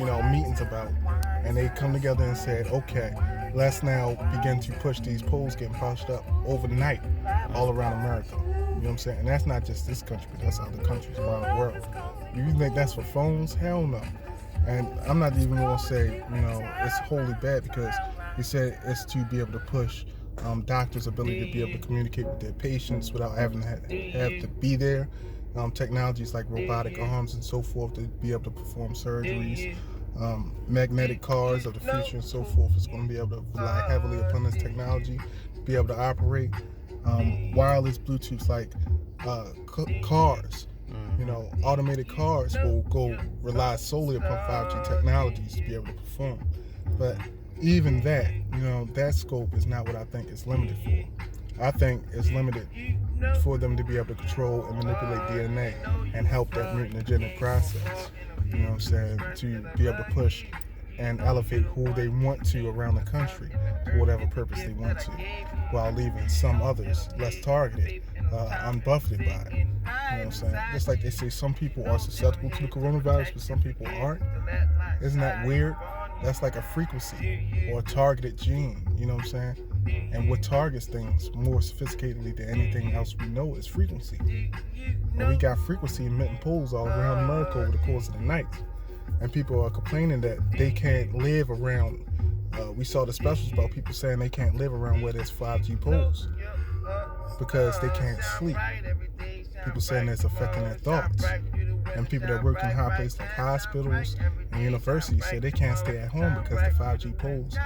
meetings about, and they come together and said, okay, let's now begin to push these polls getting pushed up overnight all around America. You know what I'm saying? And that's not just this country, but that's other countries around the world. You think that's for phones? Hell no. And I'm not even going to say, it's wholly bad, because he said it's to be able to push doctors' ability to be able to communicate with their patients without having to have to be there. Technologies like robotic arms and so forth to be able to perform surgeries. Magnetic cars of the future and so forth is going to be able to rely heavily upon this technology to be able to operate. Wireless Bluetooth, like cars. Automated cars will rely solely upon 5G technologies to be able to perform. But even that, that scope is not what I think it's limited for. I think it's limited for them to be able to control and manipulate DNA and help that mutagenic process. You know what I'm saying? To be able to push and elevate who they want to around the country for whatever purpose they want to, while leaving some others less targeted, unbuffeted by it. You know what I'm saying? Just like they say some people are susceptible to the coronavirus, but some people aren't. Isn't that weird? That's like a frequency or a targeted gene. You know what I'm saying? And what targets things more sophisticatedly than anything else we know is frequency. And we got frequency emitting poles all around America over the course of the night. And people are complaining that they can't live around. We saw the specials about people saying they can't live around where there's 5G poles because they can't sleep. People saying it's affecting their thoughts. And people that work in high places like hospitals and universities say they can't stay at home because the 5G poles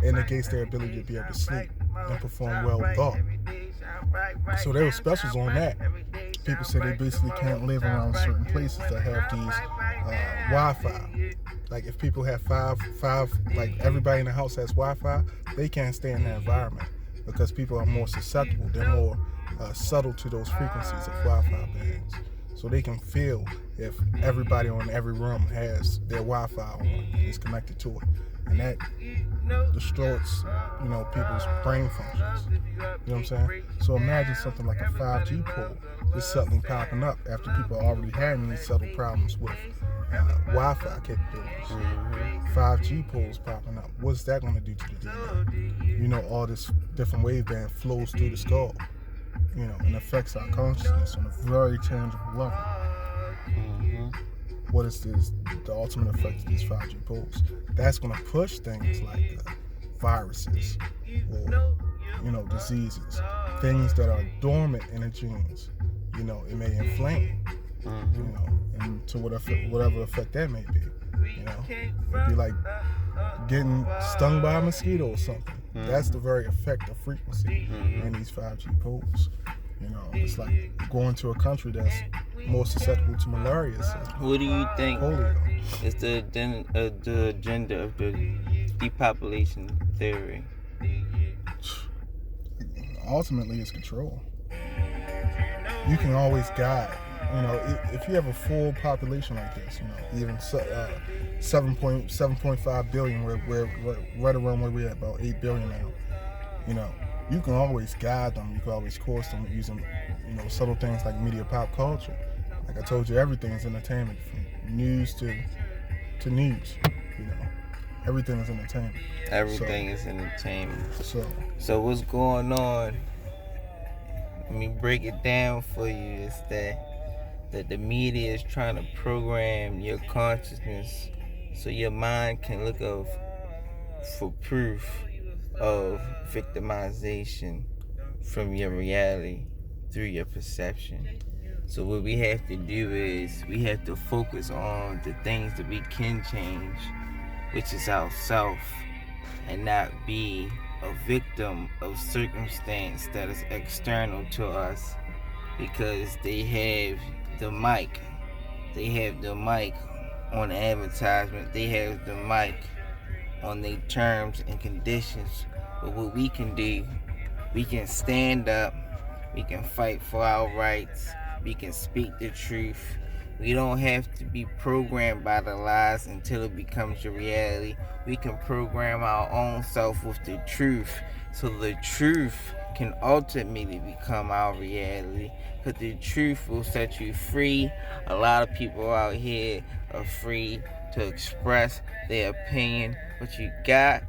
negates their ability to be able to sleep and perform well with thought. So there were specials on that. People say they basically can't live around certain places that have these Wi-Fi. Like if people have five, like everybody in the house has Wi-Fi, they can't stay in that environment because people are more susceptible. They're more subtle to those frequencies of Wi-Fi bands. So they can feel if everybody on every room has their Wi-Fi on, is connected to it. And that distorts, people's brain functions. You know what I'm saying? So imagine something like a 5G pole just suddenly popping up after people are already having these subtle problems with Wi-Fi capabilities. 5G poles popping up. What's that going to do to the DNA? All this different waveband flows through the skull, and affects our consciousness on a very tangible level. What is this? The ultimate effect of these 5G poles? That's going to push things like viruses or diseases, things that are dormant in the genes. It may inflame. And to whatever effect that may be. It'd be like getting stung by a mosquito or something. That's the very effect of frequency in these 5G poles. It's like going to a country that's more susceptible to malaria. What do you think polio is the agenda of the depopulation theory? Ultimately, it's control. You can always guide. If you have a full population like this, even 7.5 billion, we're right around where we're at, about 8 billion now. You can always guide them. You can always course them using, subtle things like media pop culture. Like I told you, everything is entertainment, from news to news. Everything is entertainment. Everything is entertainment. So what's going on? Let me break it down for you. Is that the media is trying to program your consciousness so your mind can look for proof of victimization from your reality through your perception. So what we have to do is we have to focus on the things that we can change, which is ourself, and not be a victim of circumstance that is external to us, because they have the mic. They have the mic on the advertisement. They have the mic on their terms and conditions. But what we can do, we can stand up. We can fight for our rights. We can speak the truth. We don't have to be programmed by the lies until it becomes your reality. We can program our own self with the truth, so the truth can ultimately become our reality, because the truth will set you free. A lot of people out here are free to express their opinion, but you got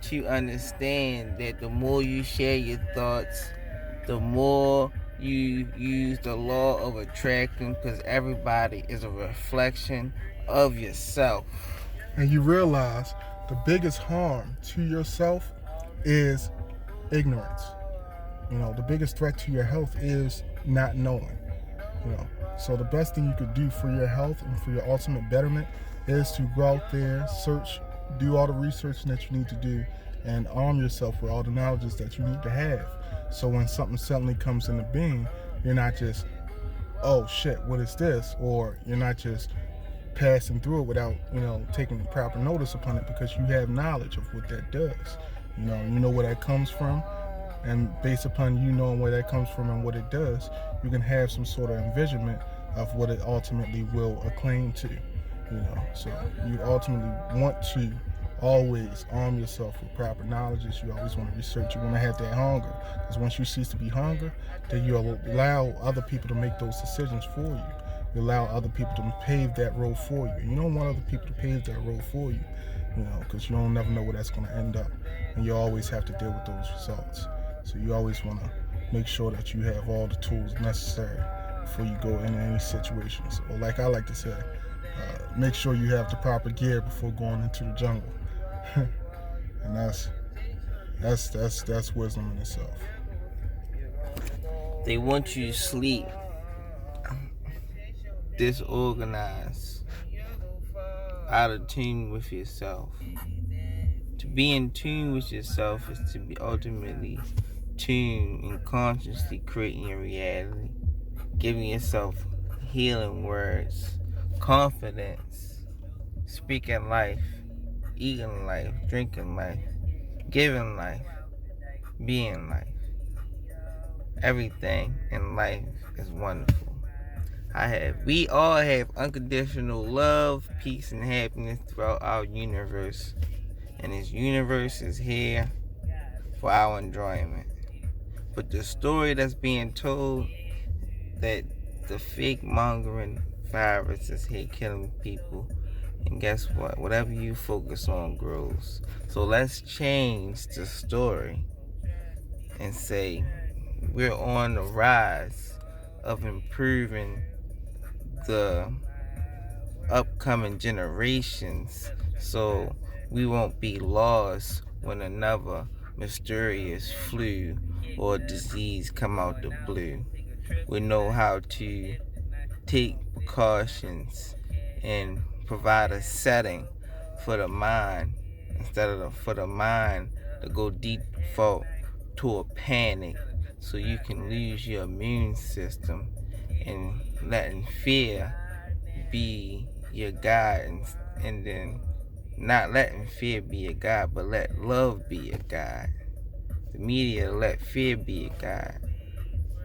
to understand that the more you share your thoughts, the more you use the law of attraction, because everybody is a reflection of yourself. And you realize the biggest harm to yourself is ignorance. The biggest threat to your health is not knowing. So the best thing you could do for your health and for your ultimate betterment is to go out there, search, do all the research that you need to do, and arm yourself with all the knowledge that you need to have. So when something suddenly comes into being, you're not just, oh shit, what is this? Or you're not just passing through it without, taking proper notice upon it, because you have knowledge of what that does. You know where that comes from, and based upon you knowing where that comes from and what it does, you can have some sort of envisionment of what it ultimately will acclaim to. So you ultimately want to always arm yourself with proper knowledge. You always want to research. You want to have that hunger, because once you cease to be hunger, then you allow other people to make those decisions for you. You allow other people to pave that road for you. You don't want other people to pave that road for you, because you don't never know where that's going to end up, and you always have to deal with those results. So you always want to make sure that you have all the tools necessary before you go into any situations. Or like I like to say, make sure you have the proper gear before going into the jungle. And that's wisdom in itself. They want you to sleep disorganized, out of tune with yourself. To be in tune with yourself is to be ultimately tuned and consciously creating your reality, giving yourself healing words, confidence, speaking life, eating life, drinking life, giving life, being life. Everything in life is wonderful. We all have unconditional love, peace, and happiness throughout our universe. And this universe is here for our enjoyment. But the story that's being told, that the fake mongering virus is here killing people, and guess what? Whatever you focus on grows. So let's change the story and say we're on the rise of improving the upcoming generations, so we won't be lost when another mysterious flu or disease come out the blue. We know how to take precautions and provide a setting for the mind, instead of for the mind to go default to a panic, so you can lose your immune system and letting fear be your guide, and then not letting fear be your guide, but let love be your guide. The media let fear be your guide.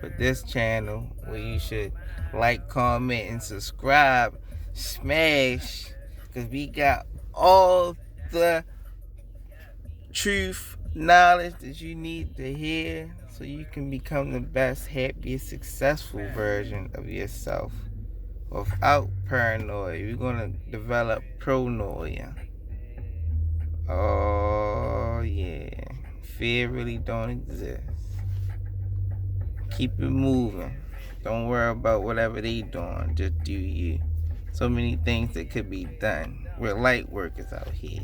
But this channel, where you should like, comment, and subscribe, smash, because we got all the truth, knowledge that you need to hear, so you can become the best, happiest, successful version of yourself. Without paranoia, we're gonna develop pronoia. Oh yeah, fear really don't exist. Keep it moving. Don't worry about whatever they doing. Just do you. So many things that could be done. We're light workers out here.